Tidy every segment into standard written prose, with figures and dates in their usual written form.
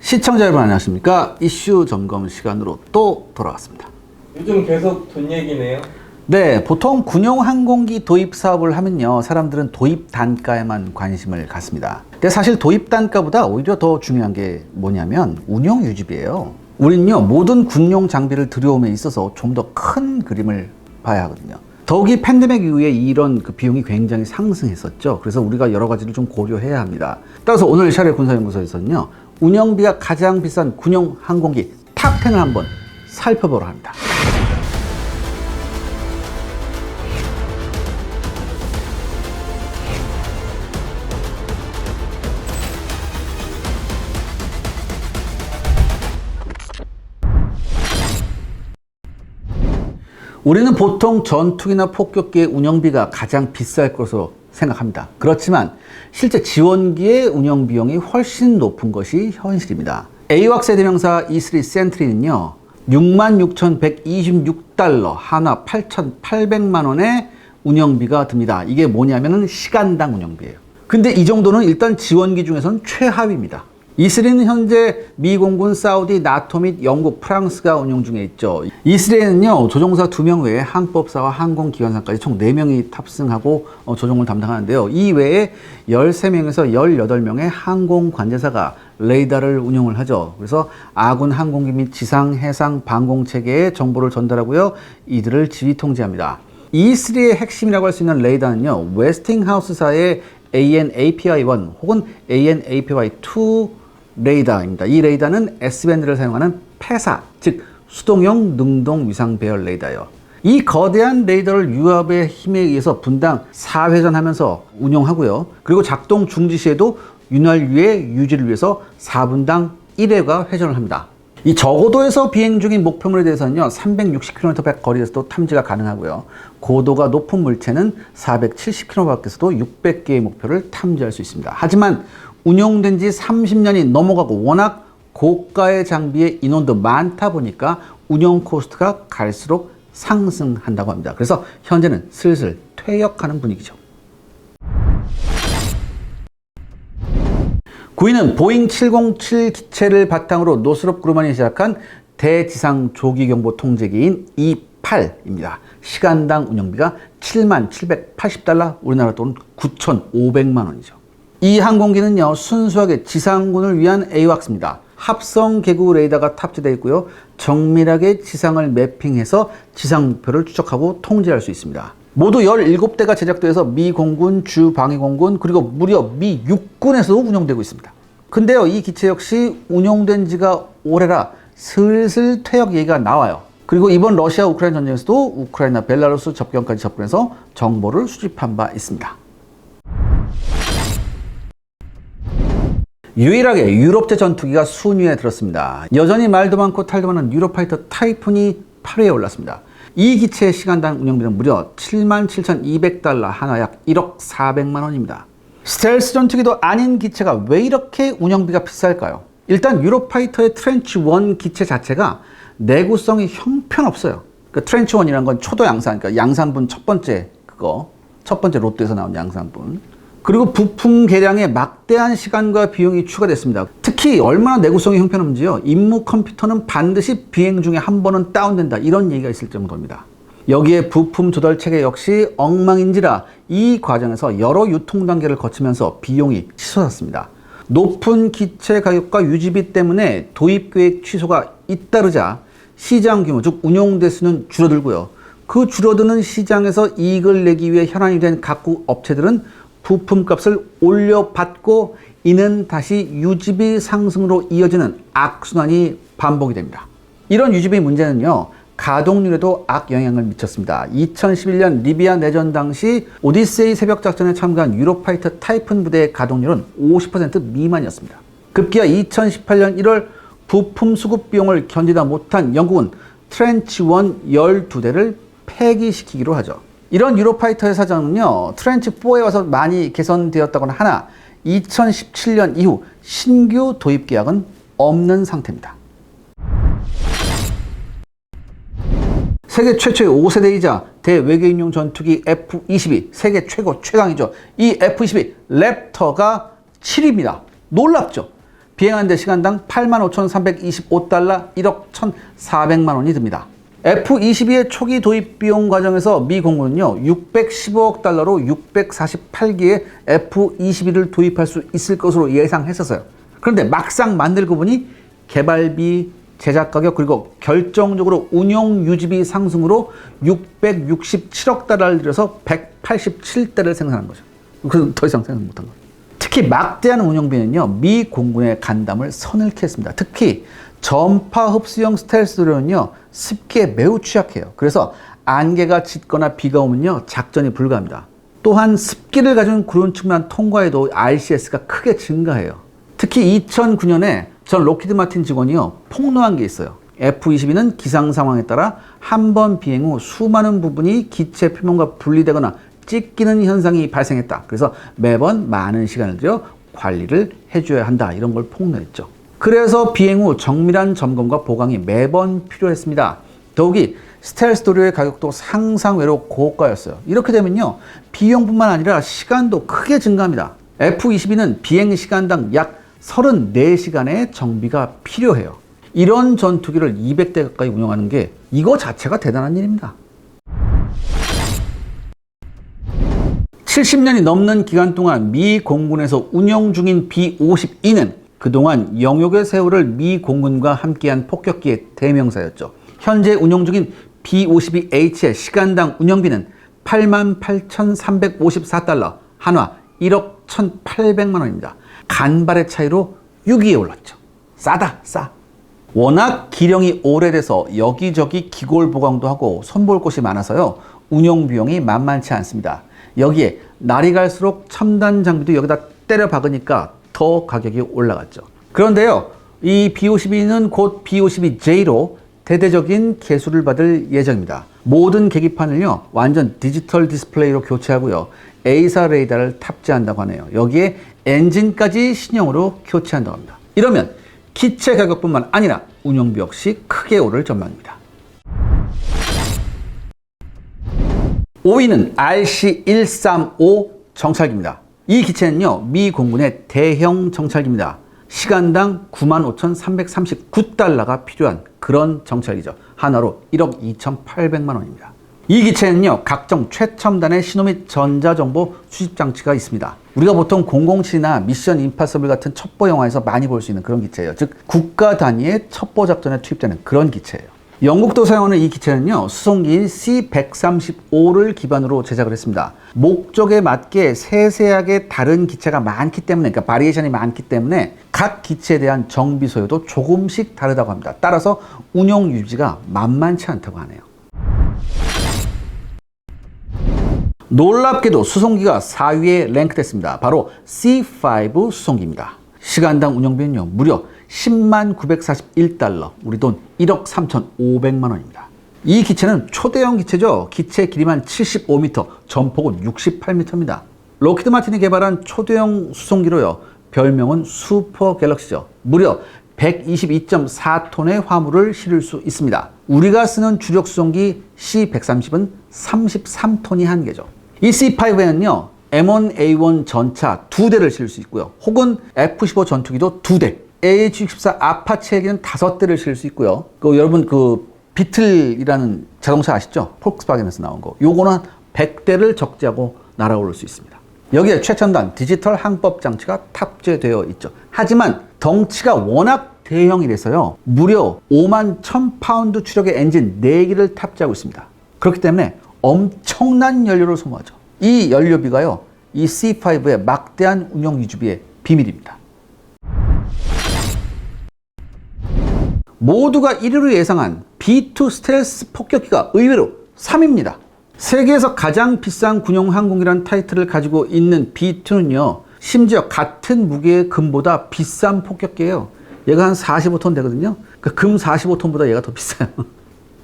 시청자 여러분 안녕하십니까? 이슈 점검 시간으로 또 돌아왔습니다. 요즘 계속 돈 얘기네요. 네, 보통 군용 항공기 도입 사업을 하면요, 사람들은 도입 단가에만 관심을 갖습니다. 근데 사실 도입 단가보다 오히려 더 중요한 게 뭐냐면 운용 유지비예요. 우리는요, 모든 군용 장비를 들여옴에 있어서 좀 더 큰 그림을 봐야 하거든요. 더욱이 팬데믹 이후에 이런 비용이 굉장히 상승했었죠. 그래서 우리가 여러 가지를 좀 고려해야 합니다. 따라서 오늘 샤레 군사연구소에서는요, 운영비가 가장 비싼 군용 항공기 탑10을 한번 살펴보려 합니다. 우리는 보통 전투기나 폭격기의 운영비가 가장 비쌀 것으로 생각합니다. 그렇지만 실제 지원기의 운영 비용이 훨씬 높은 것이 현실입니다. AWACS 대명사 E3 센트리는요, 66,126달러, 한화 8,800만 원의 운영비가 듭니다. 이게 뭐냐면은 시간당 운영비예요. 근데 이 정도는 일단 지원기 중에서는 최하위입니다. E3는 현재 미 공군, 사우디, 나토 및 영국, 프랑스가 운용 중에 있죠. E3에는요, 조종사 2명 외에 항법사와 항공기관사까지 총 4명이 탑승하고 조종을 담당하는데요. 이 외에 13명에서 18명의 항공관제사가 레이더를 운용을 하죠. 그래서 아군 항공기 및 지상, 해상, 방공체계에 정보를 전달하고요, 이들을 지휘 통제합니다. E3의 핵심이라고 할 수 있는 레이더는요, 웨스팅하우스사의 AN/API-1 혹은 AN/API-2 레이더입니다. 이 레이더는 S밴드를 사용하는 패사, 즉 수동형 능동 위상 배열 레이더예요. 이 거대한 레이더를 유압의 힘에 의해서 분당 4회전하면서 운용하고요. 그리고 작동 중지 시에도 윤활유의 유지를 위해서 4분당 1회가 회전을 합니다. 이 저고도에서 비행 중인 목표물에 대해서는요, 360km 밖 거리에서도 탐지가 가능하고요. 고도가 높은 물체는 470km 밖에서도 600개의 목표를 탐지할 수 있습니다. 하지만 운용된 지 30년이 넘어가고 워낙 고가의 장비에 인원도 많다 보니까 운영 코스트가 갈수록 상승한다고 합니다. 그래서 현재는 슬슬 퇴역하는 분위기죠. 9위는 보잉 707 기체를 바탕으로 노스롭 그루먼이 시작한 대지상 조기경보 통제기인 E8입니다. 시간당 운영비가 7780달러, 우리나라 돈 9500만 원이죠. 이 항공기는요, 순수하게 지상군을 위한 AWACS입니다. 합성 개구 레이더가 탑재되어 있고요, 정밀하게 지상을 매핑해서 지상 목표를 추적하고 통제할 수 있습니다. 모두 17대가 제작돼서 미 공군, 주 방위공군, 그리고 무려 미 육군에서도 운영되고 있습니다. 근데요, 이 기체 역시 운용된 지가 오래라 슬슬 퇴역 얘기가 나와요. 그리고 이번 러시아 우크라이나 전쟁에서도 우크라이나 벨라루스 접경까지 접근해서 정보를 수집한 바 있습니다. 유일하게 유럽제 전투기가 순위에 들었습니다. 여전히 말도 많고 탈도 많은 유로파이터 타이푼이 8위에 올랐습니다. 이 기체의 시간당 운영비는 무려 77,200달러, 한화 약 1억 400만 원입니다. 스텔스 전투기도 아닌 기체가 왜 이렇게 운영비가 비쌀까요? 일단 유로파이터의 트렌치 1 기체 자체가 내구성이 형편없어요. 그 트렌치 1이라는 건 초도 양산, 그러니까 양산분 첫 번째 로또에서 나온 양산분. 그리고 부품 개량에 막대한 시간과 비용이 추가됐습니다. 특히 얼마나 내구성이 형편없는지요, 임무 컴퓨터는 반드시 비행 중에 한 번은 다운된다, 이런 얘기가 있을 정도입니다. 여기에 부품 조달 체계 역시 엉망인지라 이 과정에서 여러 유통 단계를 거치면서 비용이 치솟았습니다. 높은 기체 가격과 유지비 때문에 도입 계획 취소가 잇따르자 시장 규모, 즉 운용 대수는 줄어들고요. 그 줄어드는 시장에서 이익을 내기 위해 혈안이 된 각국 업체들은 부품값을 올려받고 이는 다시 유지비 상승으로 이어지는 악순환이 반복이 됩니다. 이런 유지비 문제는요, 가동률에도 악영향을 미쳤습니다. 2011년 리비아 내전 당시 오디세이 새벽작전에 참가한 유로파이터 타이푼 부대의 가동률은 50% 미만이었습니다. 급기야 2018년 1월 부품 수급 비용을 견디다 못한 영국은 트렌치 1 12대를 폐기시키기로 하죠. 이런 유로파이터의 사정은요, 트렌치 4에 와서 많이 개선되었다고는 하나 2017년 이후 신규 도입 계약은 없는 상태입니다. 세계 최초의 5세대이자 대외계인용 전투기 F-22, 세계 최고 최강이죠. 이 F-22 랩터가 7위입니다. 놀랍죠? 비행하는데 시간당 85,325달러, 1억 1,400만 원이 듭니다. F-22의 초기 도입 비용 과정에서 미 공군은요 615억 달러로 648개의 F-22를 도입할 수 있을 것으로 예상했었어요. 그런데 막상 만들고 보니 개발비, 제작 가격, 그리고 결정적으로 운용 유지비 상승으로 667억 달러를 들여서 187대를 생산한 거죠. 그래서 더 이상 생산 못한 거예요. 특히 막대한 운용비는요 미 공군의 간담을 서늘케 했습니다. 특히 전파 흡수형 스텔스 도료는요 습기에 매우 취약해요. 그래서 안개가 짙거나 비가 오면요 작전이 불가합니다. 또한 습기를 가진 구름 측면 통과에도 RCS가 크게 증가해요. 특히 2009년에 전 로키드 마틴 직원이요 폭로한 게 있어요. F-22는 기상 상황에 따라 한 번 비행 후 수많은 부분이 기체 표면과 분리되거나 찢기는 현상이 발생했다. 그래서 매번 많은 시간을 들여 관리를 해줘야 한다. 이런 걸 폭로했죠. 그래서 비행 후 정밀한 점검과 보강이 매번 필요했습니다. 더욱이 스텔스 도료의 가격도 상상외로 고가였어요. 이렇게 되면요 비용뿐만 아니라 시간도 크게 증가합니다. F-22는 비행 시간당 약 34시간의 정비가 필요해요. 이런 전투기를 200대 가까이 운영하는 게 이거 자체가 대단한 일입니다. 70년이 넘는 기간 동안 미 공군에서 운영 중인 B-52는 그동안 영역의 세월을 미 공군과 함께한 폭격기의 대명사였죠. 현재 운영 중인 B-52H의 시간당 운영비는 88,354달러, 한화 1억 1,800만 원입니다. 간발의 차이로 6위에 올랐죠. 싸다, 싸. 워낙 기령이 오래돼서 여기저기 기골 보강도 하고 손볼 곳이 많아서요. 운용 비용이 만만치 않습니다. 여기에 날이 갈수록 첨단 장비도 여기다 때려 박으니까 더 가격이 올라갔죠. 그런데요, 이 B-52는 곧 B-52J로 대대적인 개수를 받을 예정입니다. 모든 계기판을요, 완전 디지털 디스플레이로 교체하고요, A사 레이더를 탑재한다고 하네요. 여기에 엔진까지 신형으로 교체한다고 합니다. 이러면 기체 가격뿐만 아니라 운용비 역시 크게 오를 전망입니다. 5위는 RC-135 정찰기입니다. 이 기체는요, 미 공군의 대형 정찰기입니다. 시간당 95,339달러가 필요한 그런 정찰기죠. 하나로 1억 2,800만 원입니다. 이 기체는요, 각종 최첨단의 신호 및 전자정보 수집 장치가 있습니다. 우리가 보통 007이나 미션 임파서블 같은 첩보 영화에서 많이 볼 수 있는 그런 기체예요. 즉 국가 단위의 첩보 작전에 투입되는 그런 기체예요. 영국도 사용하는 이 기체는요, 수송기인 C-135를 기반으로 제작을 했습니다. 목적에 맞게 세세하게 다른 기체가 많기 때문에, 그러니까 바리에이션이 많기 때문에 각 기체에 대한 정비 소요도 조금씩 다르다고 합니다. 따라서 운용 유지가 만만치 않다고 하네요. 놀랍게도 수송기가 4위에 랭크됐습니다. 바로 C5 수송기입니다. 시간당 운영비는요, 무려 10만 941달러, 우리 돈 1억 3,500만 원입니다. 이 기체는 초대형 기체죠. 기체 길이만 75m, 전폭은 68m입니다. 로키드 마틴이 개발한 초대형 수송기로요, 별명은 슈퍼 갤럭시죠. 무려 122.4톤의 화물을 실을 수 있습니다. 우리가 쓰는 주력 수송기 C-130은 33톤이 한계죠. 이 C5에는요, M1A1 전차 2대를 실을 수 있고요. 혹은 F-15 전투기도 2대, AH-64 아파치 헬기는 5대를 실을 수 있고요. 여러분 비틀이라는 자동차 아시죠? 폴크스바겐에서 나온 거. 요거는 100대를 적재하고 날아오를 수 있습니다. 여기에 최첨단 디지털 항법 장치가 탑재되어 있죠. 하지만 덩치가 워낙 대형이라서요, 무려 5만 1000파운드 추력의 엔진 4기를 탑재하고 있습니다. 그렇기 때문에 엄청난 연료를 소모하죠. 이 연료비가요, 이 C5의 막대한 운용 유지비의 비밀입니다. 모두가 1위로 예상한 B2 스텔스 폭격기가 의외로 3위입니다. 세계에서 가장 비싼 군용 항공기라는 타이틀을 가지고 있는 B2는요, 심지어 같은 무게의 금보다 비싼 폭격기예요. 얘가 한 45톤 되거든요. 그 금 45톤보다 얘가 더 비싸요.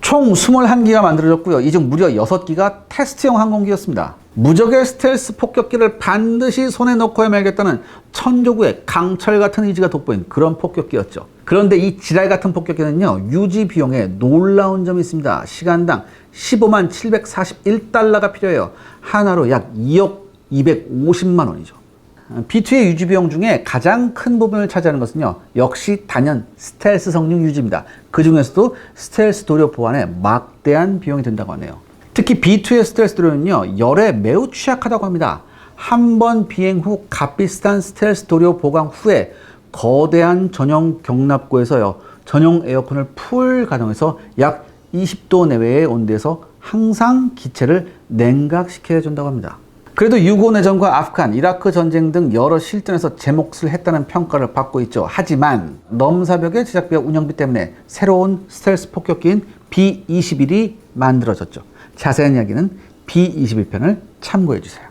총 21기가 만들어졌고요. 이 중 무려 6기가 테스트형 항공기였습니다. 무적의 스텔스 폭격기를 반드시 손에 넣고야 말겠다는 천조구의 강철 같은 의지가 돋보인 그런 폭격기였죠. 그런데 이 지랄 같은 폭격기는요, 유지 비용에 놀라운 점이 있습니다. 시간당 15만 741달러가 필요해요. 하나로 약 2억 250만 원이죠. B2의 유지 비용 중에 가장 큰 부분을 차지하는 것은요, 역시 단연 스텔스 성능 유지입니다. 그 중에서도 스텔스 도료 보완에 막대한 비용이 든다고 하네요. 특히 B2의 스텔스 도료는요, 열에 매우 취약하다고 합니다. 한 번 비행 후 값비슷한 스텔스 도료 보강 후에 거대한 전용 경납고에서요, 전용 에어컨을 풀 가동해서 약 20도 내외의 온도에서 항상 기체를 냉각시켜 준다고 합니다. 그래도 유고 내전과 아프간, 이라크 전쟁 등 여러 실전에서 제 몫을 했다는 평가를 받고 있죠. 하지만 넘사벽의 제작비와 운영비 때문에 새로운 스텔스 폭격기인 B-21이 만들어졌죠. 자세한 이야기는 B-21편을 참고해 주세요.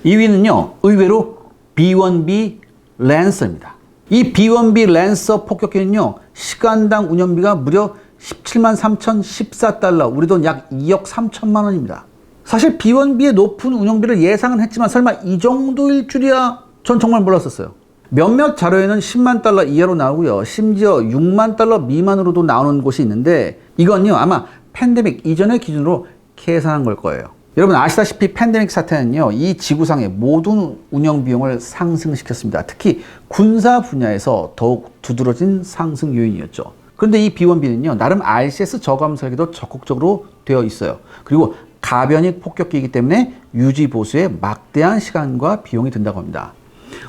2위는요, 의외로 B-1B 랜서입니다. 이 B-1B 랜서 폭격기는요, 시간당 운영비가 무려 17만 3,014달러, 우리 돈 약 2억 3천만 원입니다. 사실 B-1B의 높은 운영비를 예상은 했지만 설마 이 정도일 줄이야 전 정말 몰랐었어요. 몇몇 자료에는 10만 달러 이하로 나오고요, 심지어 6만 달러 미만으로도 나오는 곳이 있는데 이건요, 아마 팬데믹 이전의 기준으로 계산한 걸 거예요. 여러분 아시다시피 팬데믹 사태는요, 이 지구상의 모든 운영 비용을 상승시켰습니다. 특히 군사 분야에서 더욱 두드러진 상승 요인이었죠. 그런데 이 B-1B는요, 나름 RCS 저감 설계도 적극적으로 되어 있어요. 그리고 가변익 폭격기이기 때문에 유지 보수에 막대한 시간과 비용이 든다고 합니다.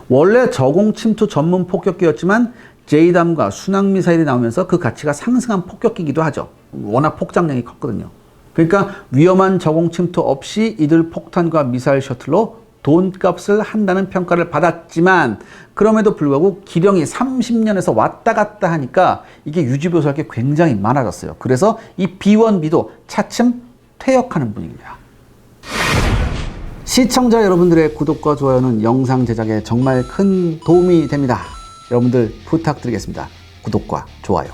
원래 저공 침투 전문 폭격기였지만 JDAM과 순항미사일이 나오면서 그 가치가 상승한 폭격기이기도 하죠. 워낙 폭장량이 컸거든요. 그러니까 위험한 저공 침투 없이 이들 폭탄과 미사일 셔틀로 돈값을 한다는 평가를 받았지만 그럼에도 불구하고 기령이 30년에서 왔다 갔다 하니까 이게 유지보수할 게 굉장히 많아졌어요. 그래서 이 B-1B도 차츰 퇴역하는 분위기입니다. 시청자 여러분들의 구독과 좋아요는 영상 제작에 정말 큰 도움이 됩니다. 여러분들 부탁드리겠습니다. 구독과 좋아요.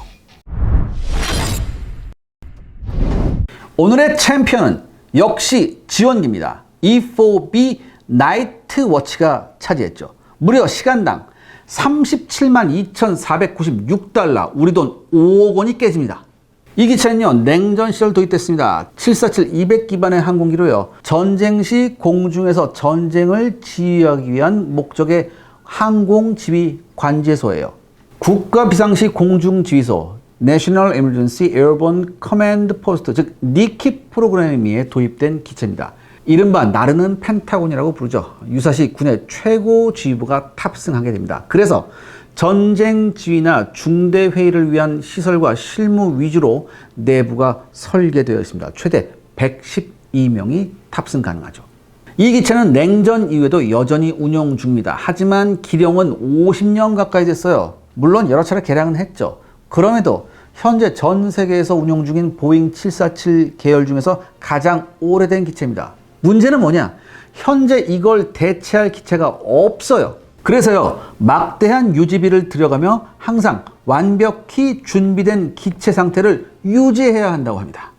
오늘의 챔피언은 역시 지원기입니다. E4B 나이트 워치가 차지했죠. 무려 시간당 37만 2,496달러, 우리 돈 5억 원이 깨집니다. 이 기체는요, 냉전 시절 도입됐습니다. 747 200 기반의 항공기로요, 전쟁 시 공중에서 전쟁을 지휘하기 위한 목적의 항공지휘 관제소예요. 국가 비상시 공중지휘소, National Emergency Airborne Command Post, 즉 니키 프로그램에 도입된 기체입니다. 이른바 나르는 펜타곤이라고 부르죠. 유사시 군의 최고 지휘부가 탑승하게 됩니다. 그래서 전쟁 지휘나 중대 회의를 위한 시설과 실무 위주로 내부가 설계되어 있습니다. 최대 112명이 탑승 가능하죠. 이 기체는 냉전 이후에도 여전히 운용 중입니다. 하지만 기령은 50년 가까이 됐어요. 물론 여러 차례 개량은 했죠. 그럼에도 현재 전 세계에서 운용 중인 보잉 747 계열 중에서 가장 오래된 기체입니다. 문제는 뭐냐? 현재 이걸 대체할 기체가 없어요. 그래서요, 막대한 유지비를 들여가며 항상 완벽히 준비된 기체 상태를 유지해야 한다고 합니다.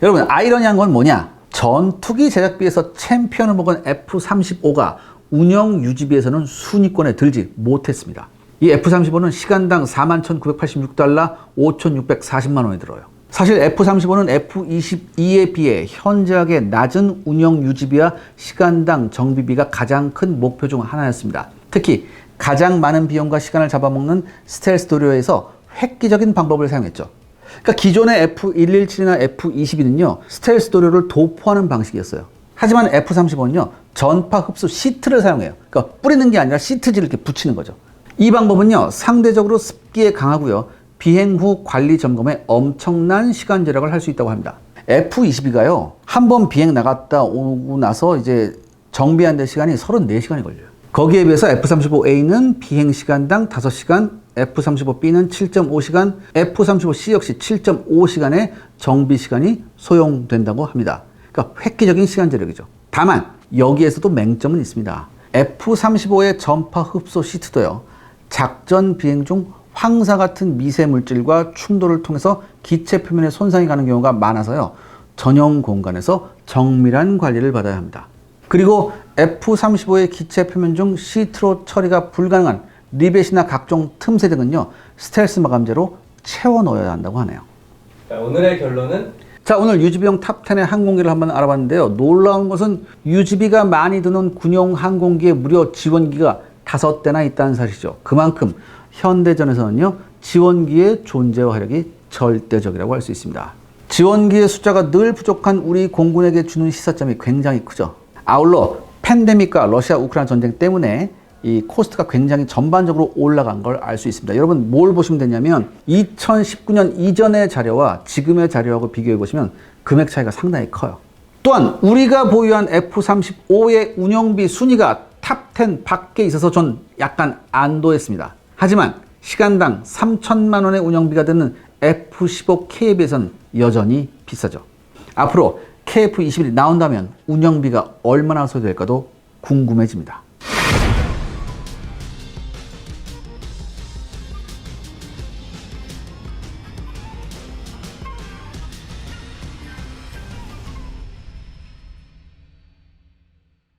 여러분, 아이러니한 건 뭐냐? 전투기 제작비에서 챔피언을 먹은 F-35가 운영 유지비에서는 순위권에 들지 못했습니다. 이 F-35는 시간당 41,986달러, 5,640만 원이 들어요. 사실 F-35는 F-22에 비해 현저하게 낮은 운영 유지비와 시간당 정비비가 가장 큰 목표 중 하나였습니다. 특히 가장 많은 비용과 시간을 잡아먹는 스텔스 도료에서 획기적인 방법을 사용했죠. 그러니까 기존의 F-117이나 F-22는요, 스텔스 도료를 도포하는 방식이었어요. 하지만 F-35는요, 전파 흡수 시트를 사용해요. 그러니까 뿌리는 게 아니라 시트지를 이렇게 붙이는 거죠. 이 방법은요, 상대적으로 습기에 강하고요, 비행 후 관리 점검에 엄청난 시간 절약을 할 수 있다고 합니다. F-22가요, 한 번 비행 나갔다 오고 나서 이제 정비하는 데 시간이 34시간이 걸려요. 거기에 비해서 F-35A는 비행 시간당 5시간, F-35B는 7.5시간, F-35C 역시 7.5시간의 정비 시간이 소요된다고 합니다. 그러니까 획기적인 시간 절약이죠. 다만 여기에서도 맹점은 있습니다. F-35의 전파 흡수 시트도요, 작전 비행 중 황사 같은 미세 물질과 충돌을 통해서 기체 표면에 손상이 가는 경우가 많아서요, 전용 공간에서 정밀한 관리를 받아야 합니다. 그리고 F-35의 기체 표면 중 시트로 처리가 불가능한 리벳이나 각종 틈새 등은요, 스텔스 마감재로 채워 넣어야 한다고 하네요. 오늘의 결론은 자, 오늘 유지비용 탑10의 항공기를 한번 알아봤는데요. 놀라운 것은 유지비가 많이 드는 군용 항공기에 무려 지원기가 5대나 있다는 사실이죠. 그만큼 현대전에서는요, 지원기의 존재와 화력이 절대적이라고 할 수 있습니다. 지원기의 숫자가 늘 부족한 우리 공군에게 주는 시사점이 굉장히 크죠. 아울러 팬데믹과 러시아 우크라이나 전쟁 때문에 이 코스트가 굉장히 전반적으로 올라간 걸 알 수 있습니다. 여러분 뭘 보시면 되냐면 2019년 이전의 자료와 지금의 자료하고 비교해 보시면 금액 차이가 상당히 커요. 또한 우리가 보유한 F-35의 운영비 순위가 탑10 밖에 있어서 전 약간 안도했습니다. 하지만 시간당 3천만 원의 운영비가 드는 F-15K에 비해서는 여전히 비싸죠. 앞으로 KF-21이 나온다면 운영비가 얼마나 소요될까도 궁금해집니다.